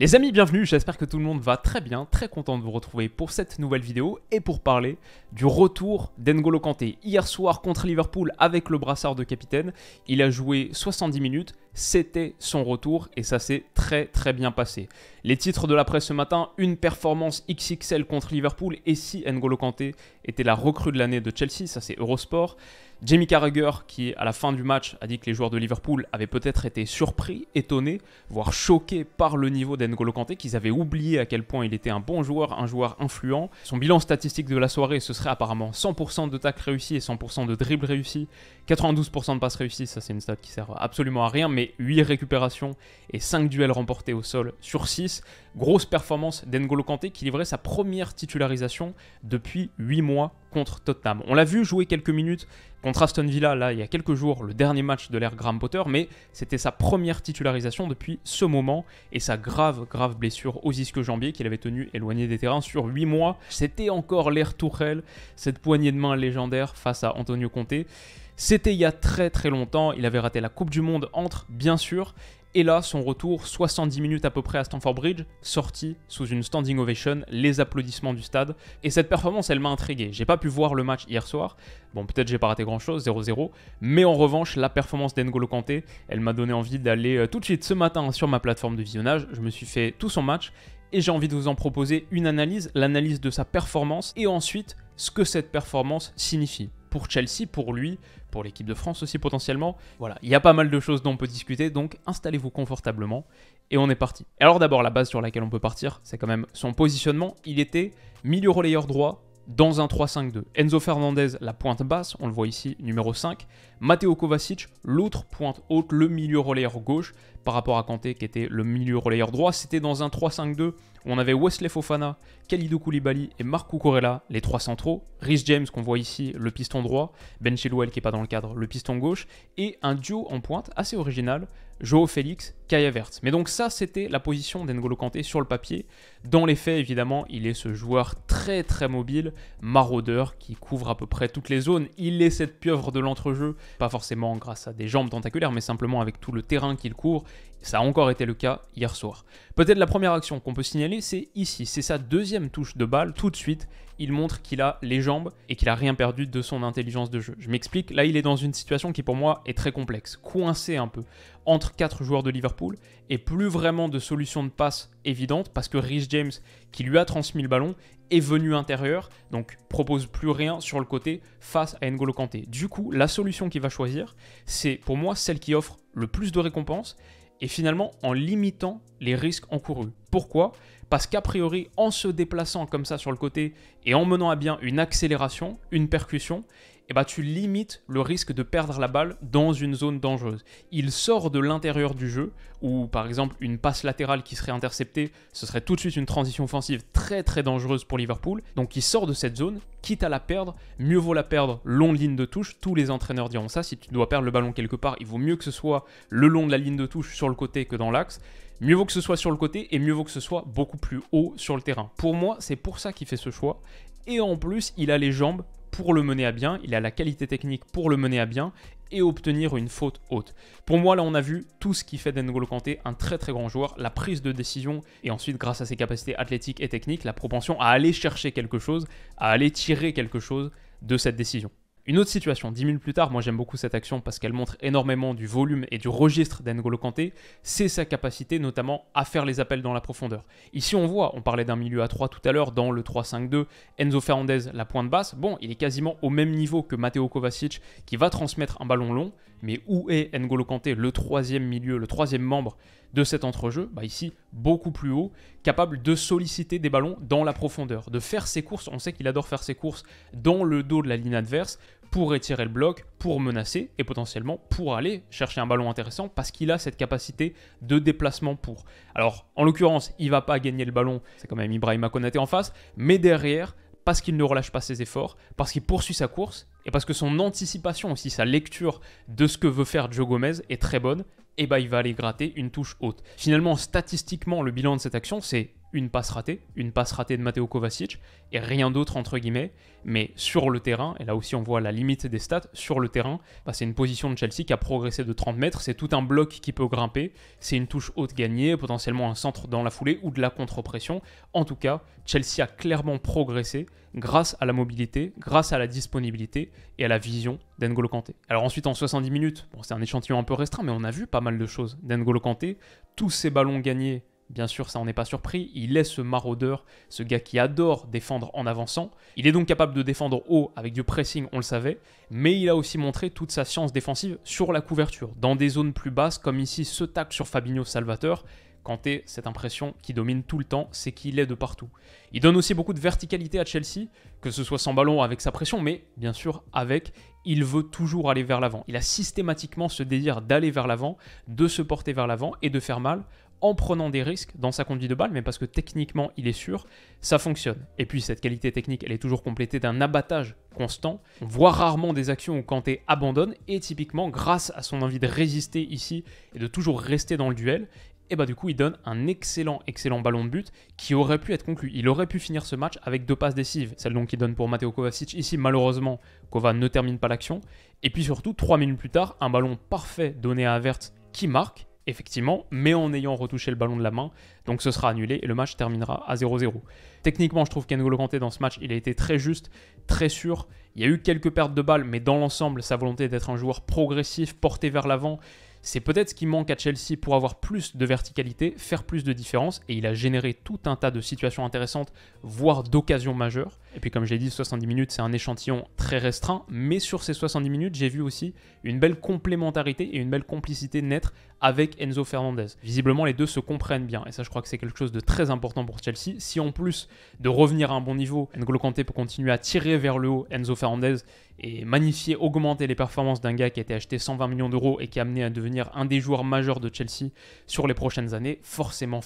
Les amis, bienvenue, j'espère que tout le monde va très bien, très content de vous retrouver pour cette nouvelle vidéo et pour parler du retour d'N'Golo Kanté. Hier soir contre Liverpool avec le brassard de capitaine, il a joué 70 minutes, c'était son retour et ça s'est très bien passé. Les titres de la presse ce matin, une performance XXL contre Liverpool et si N'Golo Kanté était la recrue de l'année de Chelsea, ça c'est Eurosport. Jamie Carragher qui à la fin du match a dit que les joueurs de Liverpool avaient peut-être été surpris, étonnés, voire choqués par le niveau d'N'Golo Kanté, qu'ils avaient oublié à quel point il était un bon joueur, un joueur influent. Son bilan statistique de la soirée, ce serait apparemment 100% de tacles réussis et 100% de dribbles réussis, 92% de passes réussies, ça c'est une stat qui sert absolument à rien, mais 8 récupérations et 5 duels remportés au sol sur 6. Grosse performance d'N'Golo Kanté qui livrait sa première titularisation depuis 8 mois contre Tottenham. On l'a vu jouer quelques minutes contre Aston Villa, là, il y a quelques jours, le dernier match de l'ère Graham Potter, mais c'était sa première titularisation depuis ce moment et sa grave blessure aux ischio-jambiers qu'il avait tenu éloigné des terrains sur 8 mois. C'était encore l'ère Tuchel, cette poignée de main légendaire face à Antonio Conte. C'était il y a très longtemps, il avait raté la Coupe du Monde entre, bien sûr, et là, son retour, 70 minutes à peu près à Stamford Bridge, sorti sous une standing ovation, les applaudissements du stade. Et cette performance, elle m'a intrigué. J'ai pas pu voir le match hier soir. Bon, peut-être j'ai pas raté grand-chose, 0-0. Mais en revanche, la performance d'N'Golo Kanté, elle m'a donné envie d'aller tout de suite ce matin sur ma plateforme de visionnage. Je me suis fait tout son match et j'ai envie de vous en proposer une analyse, l'analyse de sa performance et ensuite ce que cette performance signifie. Pour Chelsea, pour lui, pour l'équipe de France aussi potentiellement. Voilà, il y a pas mal de choses dont on peut discuter, donc installez-vous confortablement et on est parti. Alors d'abord, la base sur laquelle on peut partir, c'est quand même son positionnement. Il était milieu relayeur droit dans un 3-5-2. Enzo Fernandez, la pointe basse, on le voit ici, numéro 5. Matteo Kovacic, l'autre pointe haute, le milieu relayeur gauche, par rapport à Kanté qui était le milieu relayeur droit. C'était dans un 3-5-2 où on avait Wesley Fofana, Kalidou Koulibaly et Marc Cucurella, les trois centraux. Rhys James qu'on voit ici, le piston droit. Ben Chilwell qui n'est pas dans le cadre, le piston gauche. Et un duo en pointe assez original, Joao Félix, Kai Havertz. Mais donc ça, c'était la position d'N'Golo Kanté sur le papier. Dans les faits, évidemment, il est ce joueur très mobile, maraudeur, qui couvre à peu près toutes les zones. Il est cette pieuvre de l'entrejeu, pas forcément grâce à des jambes tentaculaires, mais simplement avec tout le terrain qu'il court. Ça a encore été le cas hier soir. Peut-être la première action qu'on peut signaler, c'est ici. C'est sa deuxième touche de balle. Tout de suite, il montre qu'il a les jambes et qu'il n'a rien perdu de son intelligence de jeu. Je m'explique, là il est dans une situation qui pour moi est très complexe, coincé un peu entre 4 joueurs de Liverpool et plus vraiment de solution de passe évidente parce que Rhys James, qui lui a transmis le ballon, est venu intérieur, donc propose plus rien sur le côté face à N'Golo Kanté. Du coup, la solution qu'il va choisir, c'est pour moi celle qui offre le plus de récompenses et finalement en limitant les risques encourus. Pourquoi ? Parce qu'a priori, en se déplaçant comme ça sur le côté et en menant à bien une accélération, une percussion, tu limites le risque de perdre la balle dans une zone dangereuse. Il sort de l'intérieur du jeu, où par exemple une passe latérale qui serait interceptée, ce serait tout de suite une transition offensive très dangereuse pour Liverpool. Donc il sort de cette zone, quitte à la perdre, mieux vaut la perdre long de ligne de touche. Tous les entraîneurs diront ça, si tu dois perdre le ballon quelque part, il vaut mieux que ce soit le long de la ligne de touche sur le côté que dans l'axe. Mieux vaut que ce soit sur le côté et mieux vaut que ce soit beaucoup plus haut sur le terrain. Pour moi, c'est pour ça qu'il fait ce choix. Et en plus, il a les jambes pour le mener à bien, il a la qualité technique pour le mener à bien et obtenir une faute haute. Pour moi, là, on a vu tout ce qui fait d'N'Golo Kanté un très grand joueur, la prise de décision et ensuite, grâce à ses capacités athlétiques et techniques, la propension à aller chercher quelque chose, à aller tirer quelque chose de cette décision. Une autre situation, 10 minutes plus tard, moi j'aime beaucoup cette action parce qu'elle montre énormément du volume et du registre d'N'Golo Kanté, c'est sa capacité notamment à faire les appels dans la profondeur. Ici on voit, on parlait d'un milieu à 3 tout à l'heure dans le 3-5-2, Enzo Fernandez la pointe basse, bon il est quasiment au même niveau que Matteo Kovacic qui va transmettre un ballon long, mais où est N'Golo Kanté, le troisième milieu, le troisième membre de cet entrejeu, ici beaucoup plus haut, capable de solliciter des ballons dans la profondeur, de faire ses courses, on sait qu'il adore faire ses courses dans le dos de la ligne adverse, pour étirer le bloc, pour menacer et potentiellement pour aller chercher un ballon intéressant parce qu'il a cette capacité de déplacement pour. Alors en l'occurrence, il ne va pas gagner le ballon, c'est quand même Ibrahima Konaté en face, mais derrière, parce qu'il ne relâche pas ses efforts, parce qu'il poursuit sa course et parce que son anticipation aussi, sa lecture de ce que veut faire Joe Gomez est très bonne, et il va aller gratter une touche haute. Finalement, statistiquement, le bilan de cette action, c'est une passe ratée de Mateo Kovacic, et rien d'autre entre guillemets. Mais sur le terrain, et là aussi on voit la limite des stats, sur le terrain, c'est une position de Chelsea qui a progressé de 30 mètres, c'est tout un bloc qui peut grimper, c'est une touche haute gagnée, potentiellement un centre dans la foulée ou de la contre-pression. En tout cas, Chelsea a clairement progressé grâce à la mobilité, grâce à la disponibilité et à la vision d'N'Golo Kanté. Alors ensuite en 70 minutes, c'est un échantillon un peu restreint, mais on a vu pas mal de choses d'N'Golo Kanté, tous ces ballons gagnés. Bien sûr, ça on n'est pas surpris, il est ce maraudeur, ce gars qui adore défendre en avançant. Il est donc capable de défendre haut avec du pressing, on le savait, mais il a aussi montré toute sa science défensive sur la couverture, dans des zones plus basses, comme ici ce tacle sur Fabinho Salvateur. Kanté, cette impression qui domine tout le temps, c'est qu'il est de partout. Il donne aussi beaucoup de verticalité à Chelsea, que ce soit sans ballon avec sa pression, mais bien sûr avec, il veut toujours aller vers l'avant. Il a systématiquement ce désir d'aller vers l'avant, de se porter vers l'avant et de faire mal, en prenant des risques dans sa conduite de balle, mais parce que techniquement, il est sûr, ça fonctionne. Et puis, cette qualité technique, elle est toujours complétée d'un abattage constant. On voit rarement des actions où Kanté abandonne, et typiquement, grâce à son envie de résister ici et de toujours rester dans le duel, et du coup, il donne un excellent ballon de but qui aurait pu être conclu. Il aurait pu finir ce match avec 2 passes décisives. Celle donc qu'il donne pour Mateo Kovacic. Ici, malheureusement, Kova ne termine pas l'action. Et puis surtout, 3 minutes plus tard, un ballon parfait donné à Havertz qui marque, effectivement, mais en ayant retouché le ballon de la main. Donc ce sera annulé et le match terminera à 0-0. Techniquement, je trouve qu'N'Golo Kanté dans ce match, il a été très juste, très sûr. Il y a eu quelques pertes de balles, mais dans l'ensemble, sa volonté d'être un joueur progressif, porté vers l'avant, c'est peut-être ce qui manque à Chelsea pour avoir plus de verticalité, faire plus de différence, et il a généré tout un tas de situations intéressantes, voire d'occasions majeures. Et puis comme je l'ai dit, 70 minutes, c'est un échantillon très restreint, mais sur ces 70 minutes, j'ai vu aussi une belle complémentarité et une belle complicité naître avec Enzo Fernandez. Visiblement, les deux se comprennent bien, et ça, je crois que c'est quelque chose de très important pour Chelsea. Si en plus de revenir à un bon niveau, N'Golo Kanté peut continuer à tirer vers le haut Enzo Fernandez et magnifier, augmenter les performances d'un gars qui a été acheté 120 millions d'euros et qui est amené à devenir un des joueurs majeurs de Chelsea sur les prochaines années, forcément,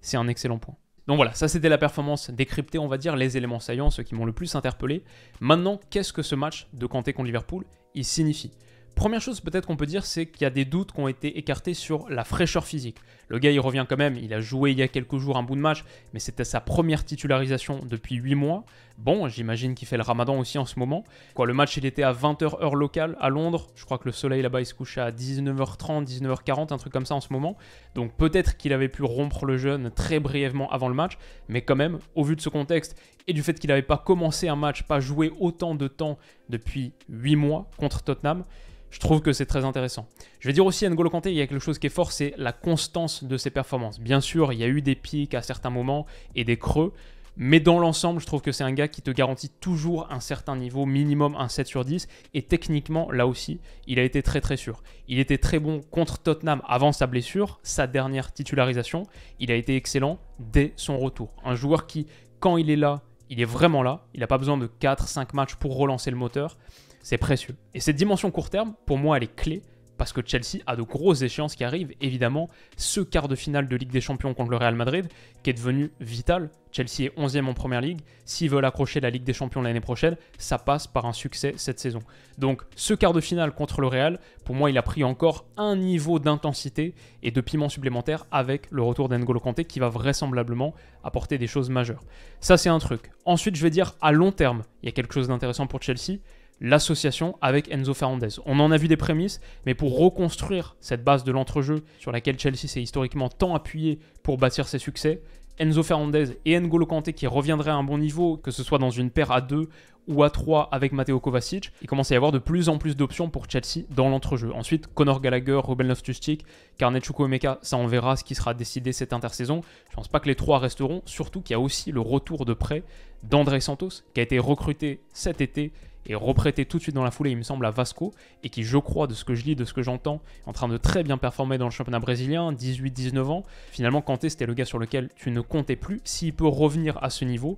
c'est un excellent point. Donc voilà, ça c'était la performance décryptée, on va dire, les éléments saillants, ceux qui m'ont le plus interpellé. Maintenant, qu'est-ce que ce match de Kanté contre Liverpool, il signifie ? Première chose peut-être qu'on peut dire, c'est qu'il y a des doutes qui ont été écartés sur la fraîcheur physique. Le gars, il revient quand même, il a joué il y a quelques jours un bout de match, mais c'était sa première titularisation depuis 8 mois. Bon, j'imagine qu'il fait le ramadan aussi en ce moment. Le match, il était à 20h heure locale à Londres. Je crois que le soleil là-bas, il se couchait à 19h30, 19h40, un truc comme ça en ce moment. Donc peut-être qu'il avait pu rompre le jeûne très brièvement avant le match, mais quand même, au vu de ce contexte et du fait qu'il n'avait pas commencé un match, pas joué autant de temps depuis 8 mois contre Tottenham, je trouve que c'est très intéressant. Je vais dire aussi à N'Golo Kanté, il y a quelque chose qui est fort, c'est la constance de ses performances. Bien sûr, il y a eu des pics à certains moments et des creux, mais dans l'ensemble, je trouve que c'est un gars qui te garantit toujours un certain niveau, minimum un 7 sur 10, et techniquement, là aussi, il a été très sûr. Il était très bon contre Tottenham avant sa blessure, sa dernière titularisation, il a été excellent dès son retour. Un joueur qui, quand il est là, il est vraiment là, il n'a pas besoin de 4-5 matchs pour relancer le moteur. C'est précieux. Et cette dimension court terme, pour moi, elle est clé parce que Chelsea a de grosses échéances qui arrivent. Évidemment, ce quart de finale de Ligue des Champions contre le Real Madrid qui est devenu vital. Chelsea est 11e en Première Ligue. S'ils veulent accrocher la Ligue des Champions l'année prochaine, ça passe par un succès cette saison. Donc, ce quart de finale contre le Real, pour moi, il a pris encore un niveau d'intensité et de piment supplémentaire avec le retour d'N'Golo Kanté qui va vraisemblablement apporter des choses majeures. Ça, c'est un truc. Ensuite, je vais dire à long terme, il y a quelque chose d'intéressant pour Chelsea. L'association avec Enzo Fernandez. On en a vu des prémices, mais pour reconstruire cette base de l'entrejeu sur laquelle Chelsea s'est historiquement tant appuyé pour bâtir ses succès, Enzo Fernandez et N'Golo Kanté qui reviendraient à un bon niveau, que ce soit dans une paire à 2 ou à 3 avec Mateo Kovacic, il commence à y avoir de plus en plus d'options pour Chelsea dans l'entrejeu. Ensuite, Conor Gallagher, Ruben Loftus-Cheek, Carnet Chukwuemeka, ça on verra ce qui sera décidé cette intersaison. Je pense pas que les 3 resteront, surtout qu'il y a aussi le retour de prêt d'André Santos, qui a été recruté cet été et reprêté tout de suite dans la foulée, il me semble, à Vasco, et qui, je crois, de ce que je lis, de ce que j'entends, est en train de très bien performer dans le championnat brésilien, 18-19 ans. Finalement, Kanté, c'était le gars sur lequel tu ne comptais plus. S'il peut revenir à ce niveau,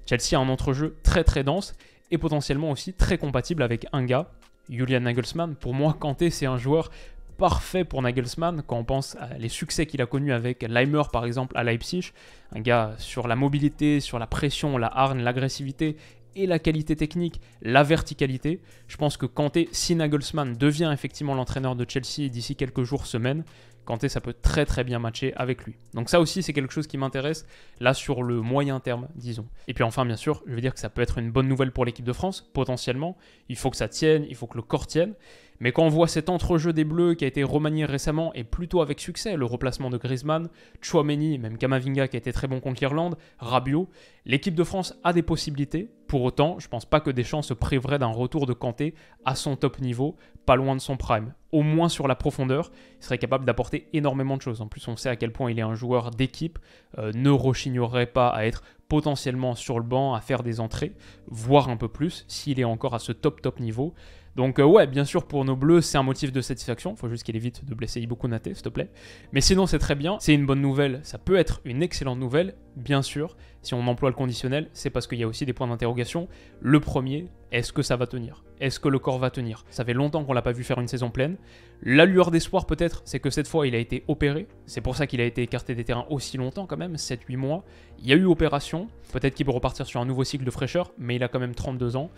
Chelsea a un entrejeu très dense et potentiellement aussi très compatible avec un gars, Julian Nagelsmann. Pour moi, Kanté, c'est un joueur parfait pour Nagelsmann quand on pense à les succès qu'il a connus avec Leimer par exemple à Leipzig, un gars sur la mobilité, sur la pression, la hargne, l'agressivité et la qualité technique, la verticalité. Je pense que Kanté, si Nagelsmann devient effectivement l'entraîneur de Chelsea d'ici quelques jours, semaines, Kanté, ça peut très très bien matcher avec lui. Donc ça aussi, c'est quelque chose qui m'intéresse, là sur le moyen terme, disons. Et puis enfin, bien sûr, je veux dire que ça peut être une bonne nouvelle pour l'équipe de France, potentiellement. Il faut que ça tienne, il faut que le corps tienne. Mais quand on voit cet entrejeu des Bleus qui a été remanié récemment et plutôt avec succès, le replacement de Griezmann, Tchouaméni, même Camavinga qui a été très bon contre l'Irlande, Rabiot, l'équipe de France a des possibilités. Pour autant, je ne pense pas que Deschamps se priverait d'un retour de Kanté à son top niveau, pas loin de son prime. Au moins sur la profondeur, il serait capable d'apporter énormément de choses. En plus, on sait à quel point il est un joueur d'équipe, ne rechignerait pas à être potentiellement sur le banc, à faire des entrées, voire un peu plus, s'il est encore à ce top niveau. Donc ouais, bien sûr, pour nos Bleus, c'est un motif de satisfaction. Il faut juste qu'il évite de blesser Ibou Konaté, s'il te plaît. Mais sinon, c'est très bien. C'est une bonne nouvelle. Ça peut être une excellente nouvelle, bien sûr. Si on emploie le conditionnel, c'est parce qu'il y a aussi des points d'interrogation. Le premier, est-ce que ça va tenir? Est-ce que le corps va tenir? Ça fait longtemps qu'on l'a pas vu faire une saison pleine. La lueur d'espoir, peut-être, c'est que cette fois, il a été opéré. C'est pour ça qu'il a été écarté des terrains aussi longtemps, quand même, 7-8 mois. Il y a eu opération. Peut-être qu'il peut repartir sur un nouveau cycle de fraîcheur, mais il a quand même 32 ans.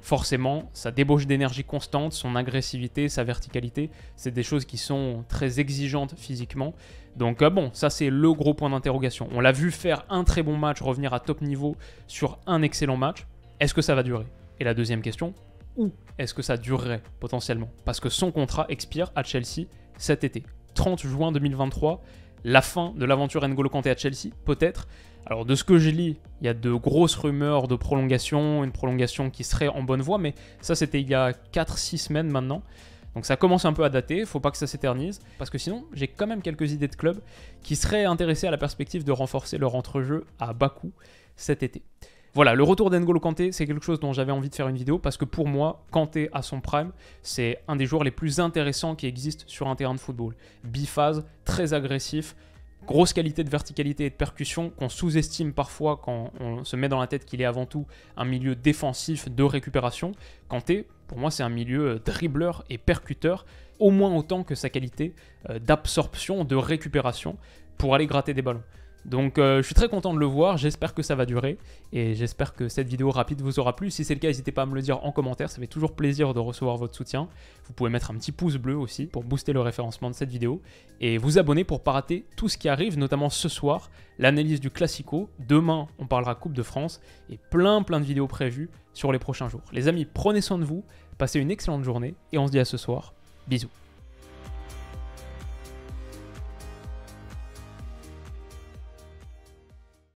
Forcément, sa débauche d'énergie constante, son agressivité, sa verticalité, c'est des choses qui sont très exigeantes physiquement. Donc bon, ça c'est le gros point d'interrogation. On l'a vu faire un très bon match, revenir à top niveau sur un excellent match. Est-ce que ça va durer? Et la deuxième question, où est-ce que ça durerait potentiellement? Parce que son contrat expire à Chelsea cet été. 30 juin 2023, la fin de l'aventure N'Golo Kanté à Chelsea, peut-être. Alors de ce que je lis, il y a de grosses rumeurs de prolongation, une prolongation qui serait en bonne voie, mais ça c'était il y a 4-6 semaines maintenant. Donc ça commence un peu à dater, il ne faut pas que ça s'éternise, parce que sinon j'ai quand même quelques idées de clubs qui seraient intéressés à la perspective de renforcer leur entrejeu à bas coût cet été. Voilà, le retour d'N'Golo Kanté, c'est quelque chose dont j'avais envie de faire une vidéo, parce que pour moi, Kanté à son prime, c'est un des joueurs les plus intéressants qui existent sur un terrain de football. Biphase, très agressif, grosse qualité de verticalité et de percussion qu'on sous-estime parfois quand on se met dans la tête qu'il est avant tout un milieu défensif de récupération. Kanté, pour moi, c'est un milieu dribbleur et percuteur, au moins autant que sa qualité d'absorption, de récupération pour aller gratter des ballons. Donc je suis très content de le voir, j'espère que ça va durer et j'espère que cette vidéo rapide vous aura plu. Si c'est le cas, n'hésitez pas à me le dire en commentaire, ça fait toujours plaisir de recevoir votre soutien. Vous pouvez mettre un petit pouce bleu aussi pour booster le référencement de cette vidéo et vous abonner pour ne pas rater tout ce qui arrive, notamment ce soir, l'analyse du Classico. Demain, on parlera Coupe de France et plein de vidéos prévues sur les prochains jours. Les amis, prenez soin de vous, passez une excellente journée et on se dit à ce soir. Bisous.